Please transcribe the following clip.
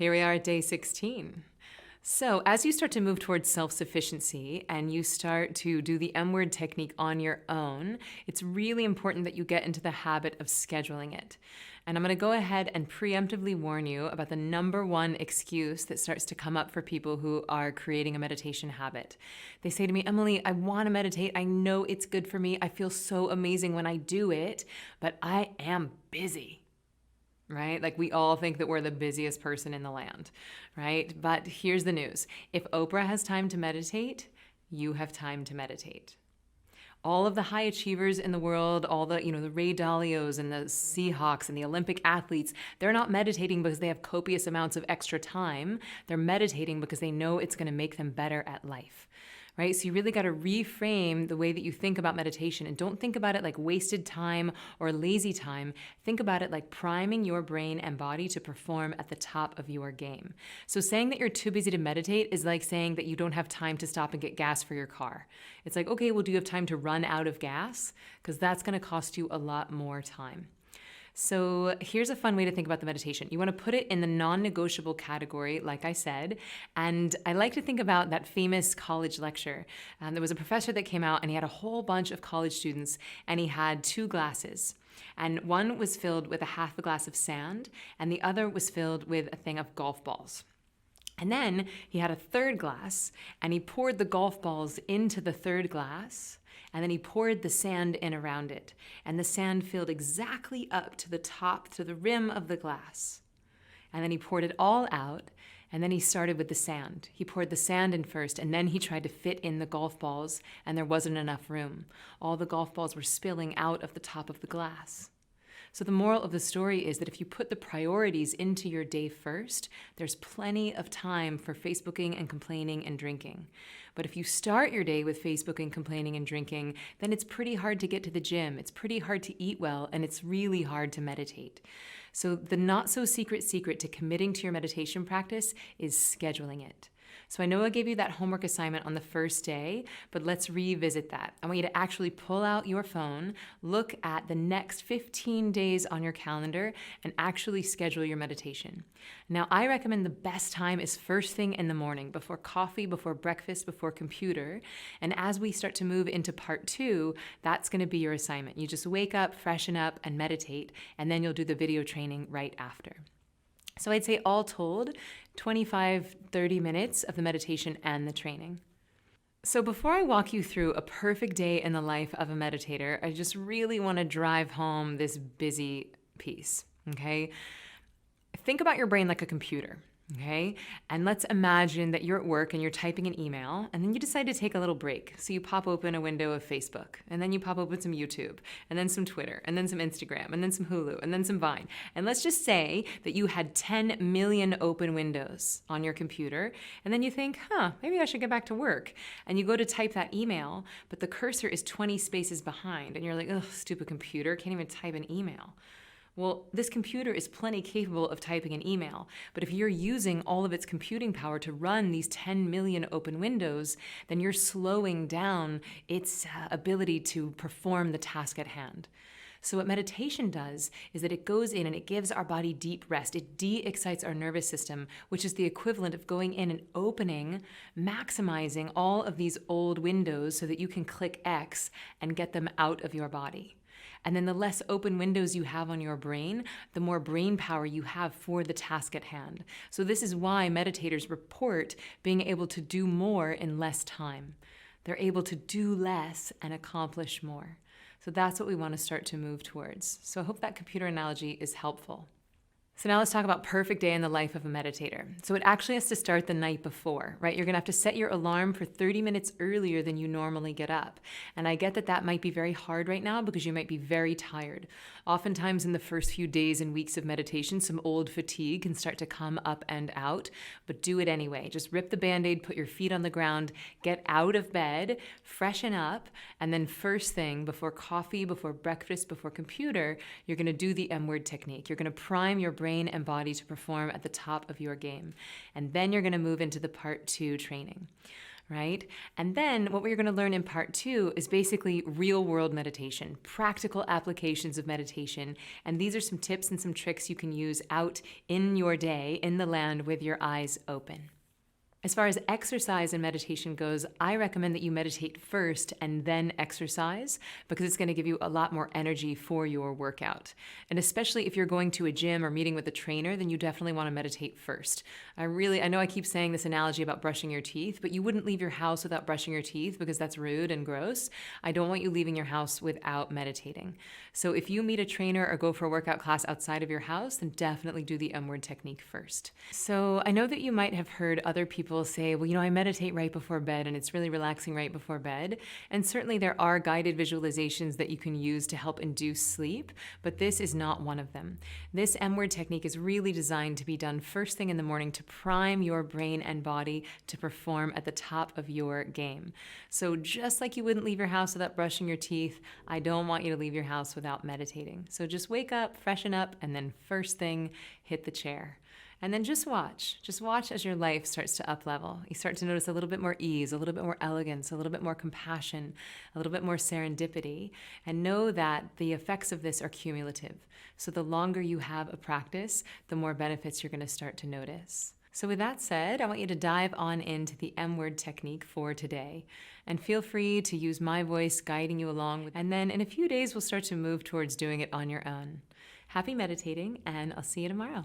Here we are at day 16. So as you start to move towards self-sufficiency and you start to do the M-word technique on your own, it's really important that you get into the habit of scheduling it. And I'm going to go ahead and preemptively warn you about the number one excuse that starts to come up for people who are creating a meditation habit. They say to me, Emily, I want to meditate. I know it's good for me. I feel so amazing when I do it, but I am busy. Right? Like we all think that we're the busiest person in the land, right? But here's the news. If Oprah has time to meditate, you have time to meditate. All of the high achievers in the world, all the, the Ray Dalios and the Seahawks and the Olympic athletes, they're not meditating because they have copious amounts of extra time. They're meditating because they know it's going to make them better at life. Right? So you really got to reframe the way that you think about meditation, and don't think about it like wasted time or lazy time. Think about it like priming your brain and body to perform at the top of your game. So saying that you're too busy to meditate is like saying that you don't have time to stop and get gas for your car. It's like, okay, well, do you have time to run out of gas? Because that's going to cost you a lot more time. So here's a fun way to think about the meditation. You want to put it in the non-negotiable category, like I said, and I like to think about that famous college lecture. There was a professor that came out and he had a whole bunch of college students and he had two glasses. And one was filled with a half a glass of sand and the other was filled with a thing of golf balls. And then he had a third glass and he poured the golf balls into the third glass. And then he poured the sand in around it. And the sand filled exactly up to the top, to the rim of the glass. And then he poured it all out. And then he started with the sand. He poured the sand in first, and then he tried to fit in the golf balls, and there wasn't enough room. All the golf balls were spilling out of the top of the glass. So the moral of the story is that if you put the priorities into your day first, there's plenty of time for Facebooking and complaining and drinking. But if you start your day with Facebooking, complaining, and drinking, then it's pretty hard to get to the gym, it's pretty hard to eat well, and it's really hard to meditate. So the not-so-secret secret to committing to your meditation practice is scheduling it. So I know I gave you that homework assignment on the first day, but let's revisit that. I want you to actually pull out your phone, look at the next 15 days on your calendar, and actually schedule your meditation. Now, I recommend the best time is first thing in the morning, before coffee, before breakfast, before computer. And as we start to move into part 2, that's going to be your assignment. You just wake up, freshen up, and meditate, and then you'll do the video training right after. So I'd say all told, 25, 30 minutes of the meditation and the training. So before I walk you through a perfect day in the life of a meditator, I just really want to drive home this busy piece, okay? Think about your brain like a computer. Okay, and let's imagine that you're at work and you're typing an email and then you decide to take a little break. So you pop open a window of Facebook and then you pop open some YouTube and then some Twitter and then some Instagram and then some Hulu and then some Vine. And let's just say that you had 10 million open windows on your computer and then you think, maybe I should get back to work. And you go to type that email, but the cursor is 20 spaces behind and you're like, ugh, stupid computer, can't even type an email. Well, this computer is plenty capable of typing an email, but if you're using all of its computing power to run these 10 million open windows, then you're slowing down its ability to perform the task at hand. So what meditation does is that it goes in and it gives our body deep rest. It de-excites our nervous system, which is the equivalent of going in and opening, maximizing all of these old windows so that you can click X and get them out of your body. And then the less open windows you have on your brain, the more brain power you have for the task at hand. So this is why meditators report being able to do more in less time. They're able to do less and accomplish more. So that's what we want to start to move towards. So I hope that computer analogy is helpful. So now let's talk about perfect day in the life of a meditator. So it actually has to start the night before, right? You're gonna have to set your alarm for 30 minutes earlier than you normally get up. And I get that that might be very hard right now because you might be very tired. Oftentimes in the first few days and weeks of meditation, some old fatigue can start to come up and out, but do it anyway. Just rip the Band-Aid, put your feet on the ground, get out of bed, freshen up, and then first thing, before coffee, before breakfast, before computer, you're gonna do the M-word technique. You're gonna prime your brain and body to perform at the top of your game. And then you're gonna move into the part 2 training. right? And then what we're going to learn in part 2 is basically real world meditation, practical applications of meditation. And these are some tips and some tricks you can use out in your day, in the land, with your eyes open. As far as exercise and meditation goes, I recommend that you meditate first and then exercise because it's going to give you a lot more energy for your workout. And especially if you're going to a gym or meeting with a trainer, then you definitely want to meditate first. I know I keep saying this analogy about brushing your teeth, but you wouldn't leave your house without brushing your teeth because that's rude and gross. I don't want you leaving your house without meditating. So if you meet a trainer or go for a workout class outside of your house, then definitely do the M-word technique first. So I know that you might have heard other people say, well, I meditate right before bed and it's really relaxing right before bed. And certainly there are guided visualizations that you can use to help induce sleep, but this is not one of them. This M-word technique is really designed to be done first thing in the morning to prime your brain and body to perform at the top of your game. So just like you wouldn't leave your house without brushing your teeth, I don't want you to leave your house without meditating. So just wake up, freshen up, and then first thing, hit the chair. And then just watch as your life starts to up level. You start to notice a little bit more ease, a little bit more elegance, a little bit more compassion, a little bit more serendipity, and know that the effects of this are cumulative. So the longer you have a practice, the more benefits you're going to start to notice. So with that said, I want you to dive on into the M-word technique for today. And feel free to use my voice guiding you along. And then in a few days, we'll start to move towards doing it on your own. Happy meditating, and I'll see you tomorrow.